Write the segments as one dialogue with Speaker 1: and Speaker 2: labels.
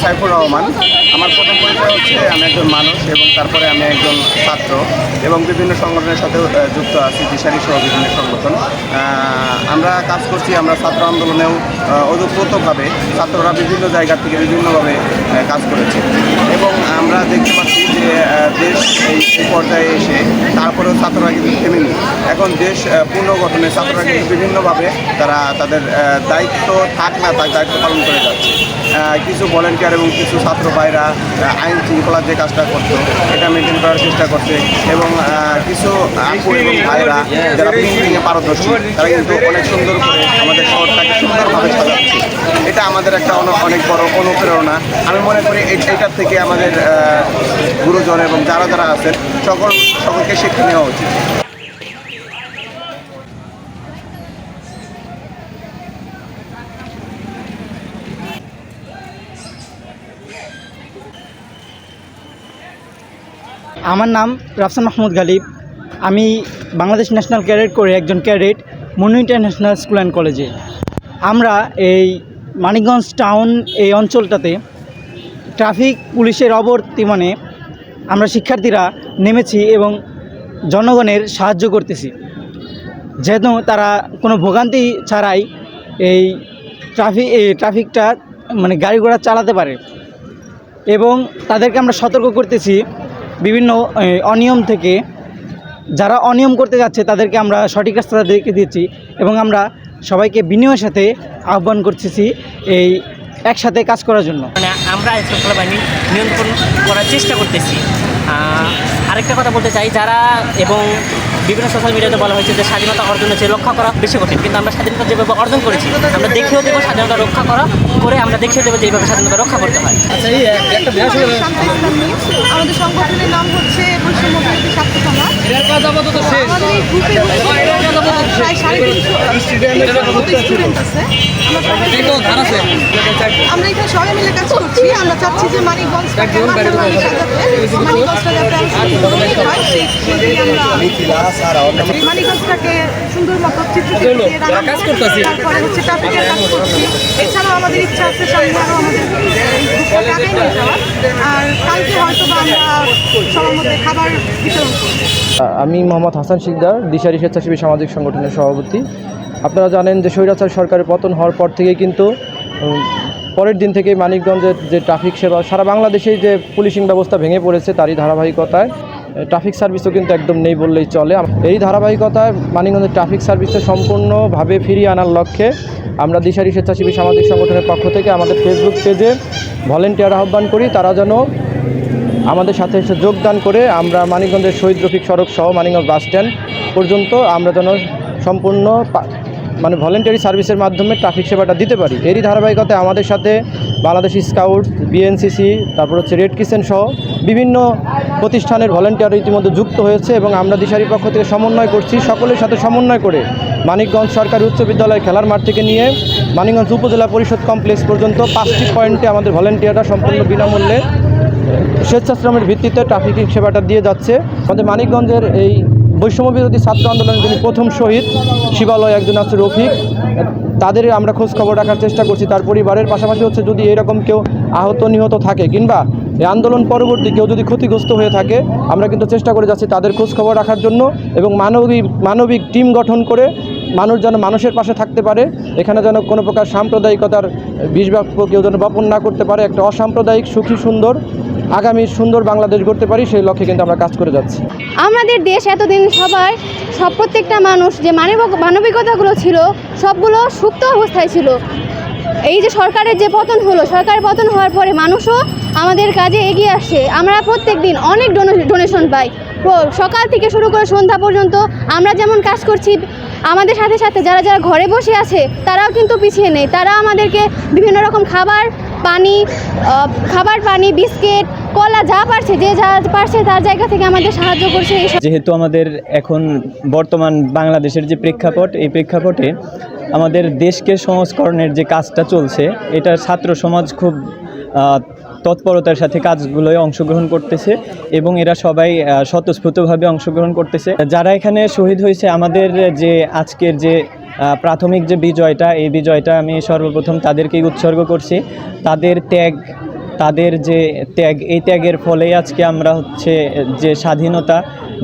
Speaker 1: সাইফুর রহমান। আমার প্রথম পরিচয় হচ্ছে আমি একজন মানুষ এবং তারপরে আমি একজন ছাত্র এবং বিভিন্ন সংগঠনের সাথে যুক্ত আছি, দিশারি সহ বিভিন্ন সংগঠন। আমরা কাজ করছি, আমরা ছাত্র আন্দোলনেও ওতপ্রোতভাবে ছাত্ররা বিভিন্ন জায়গা থেকে বিভিন্নভাবে কাজ করেছে এবং আমরা দেখতে পাচ্ছি যে দেশ এই পর্যায়ে এসে তারপরেও ছাত্ররা কিন্তু থেমেনি। এখন দেশ পুনর্গঠনে ছাত্ররা কিন্তু বিভিন্নভাবে তারা তাদের দায়িত্ব থাক না থাক দায়িত্ব পালন করে যাচ্ছে। কিছু ভলেন্টিয়ার এবং কিছু ছাত্র ভাইরা আইন শৃঙ্খলার যে কাজটা করতো এটা মেনটেন করার চেষ্টা করছে এবং কিছু আপু এবং ভাইরা যারা প্রিন্টিংয়ে পারদর্শী তারা কিন্তু অনেক সুন্দর করে আমাদের শহরটাকে সুন্দরভাবে সাজাচ্ছে। এটা আমাদের একটা অনেক বড় অনুপ্রেরণা। আমি মনে করি এটার থেকে আমাদের গুরুজন এবং যারা যারা আছেন সকলকে শিক্ষা নেওয়া উচিত।
Speaker 2: আমার নাম রাফসান মাহমুদ গালিব। আমি বাংলাদেশ ন্যাশনাল ক্যাডেট করে একজন cadet Manu international school and কলেজে। আমরা এই মানিকগঞ্জ টাউন এই অঞ্চলটাতে ট্রাফিক পুলিশের অবর্তমানে আমরা শিক্ষার্থীরা নেমেছি এবং জনগণের সাহায্য করতেছি, যেহেতু তারা কোনো ভোগান্তি ছাড়াই এই ট্রাফিকটা মানে গাড়ি ঘোড়া চালাতে পারে এবং তাদেরকে আমরা সতর্ক করতেছি বিভিন্ন অনিয়ম থেকে। যারা অনিয়ম করতে যাচ্ছে তাদেরকে আমরা সঠিক রাস্তা দেখে দিচ্ছি এবং আমরা সবাইকে বিনয়ের সাথে আহ্বান করতেছি এই একসাথে কাজ করার জন্য।
Speaker 3: মানে আমরা আইনশৃঙ্খলা বাহিনী নিয়ন্ত্রণ করার চেষ্টা করতেছি। আরেকটা কথা বলতে চাই, যারা এবং বিভিন্ন সোশ্যাল মিডিয়াতে বলা হয়েছে যে স্বাধীনতা অর্জন হচ্ছে রক্ষা করা বেশি কঠিন, কিন্তু আমরা স্বাধীনতা যেভাবে অর্জন করেছি আমরা দেখিয়েও দেবো স্বাধীনতা রক্ষা করে আমরা দেখিয়ে দেবো যে এইভাবে স্বাধীনতা রক্ষা করতে হয়।
Speaker 4: আমাদের সংগঠনের নাম হচ্ছে বৈষম্য বিরোধী ছাত্র সমাজ। আমাদের এই গ্রুপে প্রায় 350 স্টুডেন্ট আছে। আমরা এখানে সবাই মিলে কাজ করছি। আমরা চাচ্ছি যে মানিকগঞ্জটাকে মানিকগঞ্জটাকে সুন্দর মতো চিত্র তারপরে হচ্ছে ট্রাফিকের কাজ করছি। এছাড়াও আমাদের ইচ্ছা আছে সামনে আরও আমাদের গ্রুপটাকে আগে নিয়ে যাওয়ার। আর কালকে হয়তো বা আমরা সবার মধ্যে খাবার বিতরণ করব।
Speaker 5: আমি মোহাম্মদ হাসান শিকদার, দিশারি স্বেচ্ছাসেবী সামাজিক সংগঠনের সভাপতি। আপনারা জানেন যে স্বৈরাচার সরকারের পতন হওয়ার পর থেকেই কিন্তু পরের দিন থেকে মানিকগঞ্জের যে ট্রাফিক সেবা সারা বাংলাদেশেই যে পুলিশিং ব্যবস্থা ভেঙে পড়েছে, তারই ধারাবাহিকতায় ট্রাফিক সার্ভিসও কিন্তু একদম নেই বললেই চলে। এই ধারাবাহিকতায় মানিকগঞ্জের ট্রাফিক সার্ভিসে সম্পূর্ণভাবে ফিরিয়ে আনার লক্ষ্যে আমরা দিশারি স্বেচ্ছাসেবী সামাজিক সংগঠনের পক্ষ থেকে আমাদের ফেসবুক পেজে ভলেন্টিয়ার আহ্বান করি তারা যেন আমাদের সাথে এসে যোগদান করে আমরা মানিকগঞ্জের শহীদ রফিক সড়ক সহ মানিকগঞ্জ বাস স্ট্যান্ড পর্যন্ত আমরা যেন সম্পূর্ণ মানে ভলেন্টারি সার্ভিসের মাধ্যমে ট্রাফিক সেবাটা দিতে পারি। এরই ধারাবাহিকতায় আমাদের সাথে বাংলাদেশ স্কাউট, বিএনসিসি, তারপর হচ্ছে রেড কিচেন সহ বিভিন্ন প্রতিষ্ঠানের ভলেন্টিয়ার ইতিমধ্যে যুক্ত হয়েছে এবং আমরা দিশারির পক্ষ থেকে সমন্বয় করছি। সকলের সাথে সমন্বয় করে মানিকগঞ্জ সরকারি উচ্চ বিদ্যালয় খেলার মাঠ থেকে নিয়ে মানিকগঞ্জ উপজেলা পরিষদ কমপ্লেক্স পর্যন্ত 5টি পয়েন্টে আমাদের ভলেন্টিয়াররা সম্পূর্ণ বিনামূল্যে স্বেচ্ছাশ্রমের ভিত্তিতে ট্রাফিকিং সেবাটা দিয়ে যাচ্ছে। আমাদের মানিকগঞ্জের এই বৈষম্য বিরোধী ছাত্র আন্দোলনের যিনি প্রথম শহীদ শিবালয় একজন আছে রফিক, তাদের আমরা খোঁজ খবর রাখার চেষ্টা করছি। তার পরিবারের পাশাপাশি হচ্ছে যদি এরকম কেউ আহত নিহত থাকে কিংবা এই আন্দোলন পরবর্তী কেউ যদি ক্ষতিগ্রস্ত হয়ে থাকে আমরা কিন্তু চেষ্টা করে যাচ্ছি তাদের খোঁজ খবর রাখার জন্য এবং মানবিক টিম গঠন করে মানুষ যেন মানুষের পাশে থাকতে পারে। এখানে যেন কোনো প্রকার সাম্প্রদায়িকতার বিষবাক্য কেউ যেন বপন না করতে পারে। একটা অসাম্প্রদায়িক সুখী সুন্দর আগামী সুন্দর বাংলাদেশ গড়তে পারি, সেই লক্ষ্যে কিন্তু আমরা কাজ করে যাচ্ছি।
Speaker 6: আমাদের দেশ এতদিন প্রত্যেকটা মানুষ যে মানবিকতাগুলো ছিল সবগুলো সুপ্ত অবস্থায় ছিল। এই যে সরকারের যে পতন হলো, সরকারের পতন হওয়ার পরে মানুষও আমাদের কাজে এগিয়ে আসছে। আমরা প্রত্যেক দিন অনেক ডোনেশন পাই, সকাল থেকে শুরু করে সন্ধ্যা পর্যন্ত আমরা যেমন কাজ করছি আমাদের সাথে সাথে যারা যারা ঘরে বসে আছে তারাও কিন্তু পিছিয়ে নেই। তারা আমাদেরকে বিভিন্ন রকম খাবার পানি বিস্কিট কলা যা পারছে যে যা পারছে তার জায়গা থেকে আমাদের সাহায্য করছে।
Speaker 7: যেহেতু আমাদের এখন বর্তমান বাংলাদেশের যে প্রেক্ষাপট, এই প্রেক্ষাপটে আমাদের দেশকে সংস্করণের যে কাজটা চলছে এটা ছাত্র সমাজ খুব তৎপরতার সাথে কাজগুলোয় অংশগ্রহণ করতেছে এবং এরা সবাই স্বতঃস্ফূর্তভাবে অংশগ্রহণ করতেছে। যারা এখানে শহীদ হয়েছে আমাদের যে আজকের যে প্রাথমিক যে বিজয়টা, এই বিজয়টা আমি সর্বপ্রথম তাদেরকেই উৎসর্গ করছি। তাদের ত্যাগ, তাদের যে ত্যাগ, এই ত্যাগের ফলেই আজকে আমরা হচ্ছে যে স্বাধীনতা,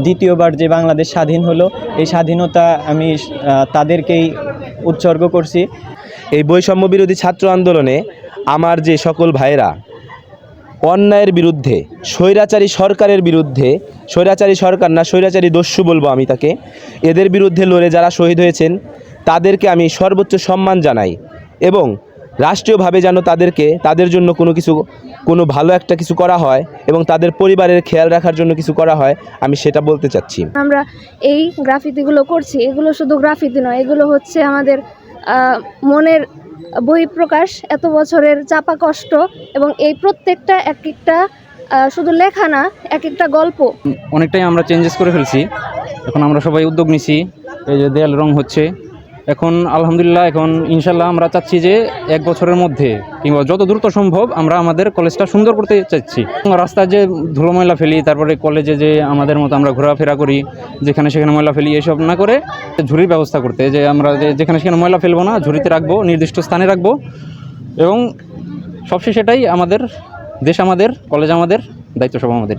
Speaker 7: দ্বিতীয়বার যে বাংলাদেশ স্বাধীন হলো, এই স্বাধীনতা আমি তাদেরকেই উৎসর্গ করছি।
Speaker 8: এই বৈষম্য বিরোধী ছাত্র আন্দোলনে আমার যে সকল ভাইরা অন্যায়ের বিরুদ্ধে, স্বৈরাচারী সরকারের বিরুদ্ধে, স্বৈরাচারী সরকার না, স্বৈরাচারী দস্যু বলবো আমি তাকে, এদের বিরুদ্ধে লড়ে যারা শহীদ হয়েছেন তাদেরকে আমি সর্বোচ্চ সম্মান জানাই এবং রাষ্ট্রীয়ভাবে যেন তাদের জন্য কোনো ভালো একটা কিছু করা হয় এবং তাদের পরিবারের খেয়াল রাখার জন্য কিছু করা হয়, আমি সেটা বলতে চাচ্ছি।
Speaker 6: আমরা এই গ্রাফিতিগুলো করছি, এগুলো শুধু গ্রাফিতি নয়, এগুলো হচ্ছে আমাদের মনের বহিঃপ্রকাশ, এত বছরের চাপা কষ্ট, এবং এই প্রত্যেকটা এক একটা শুধু লেখা না, এক একটা গল্প।
Speaker 9: অনেকটাই আমরা চেঞ্জেস করে ফেলছি। এখন আমরা সবাই উদ্যোগ নিছি, এই যে দেয়াল রং হচ্ছে এখন আলহামদুলিল্লাহ। এখন ইনশাল্লাহ আমরা চাচ্ছি যে 1 বছরের মধ্যে কিংবা যত দ্রুত সম্ভব আমরা আমাদের কলেজটা সুন্দর করতে চাচ্ছি। রাস্তায় যে ধুলো ময়লা ফেলি, তারপরে কলেজে যে আমাদের মতো আমরা ঘোরাফেরা করি, যেখানে সেখানে ময়লা ফেলি, এসব না করে ঝুড়ির ব্যবস্থা করতে, যে আমরা যেখানে সেখানে ময়লা ফেলবো না, ঝুড়িতে রাখবো, নির্দিষ্ট স্থানে রাখবো। এবং সবশেষে এটাই আমাদের দেশ, আমাদের কলেজ, আমাদের দায়িত্ব সব আমাদের।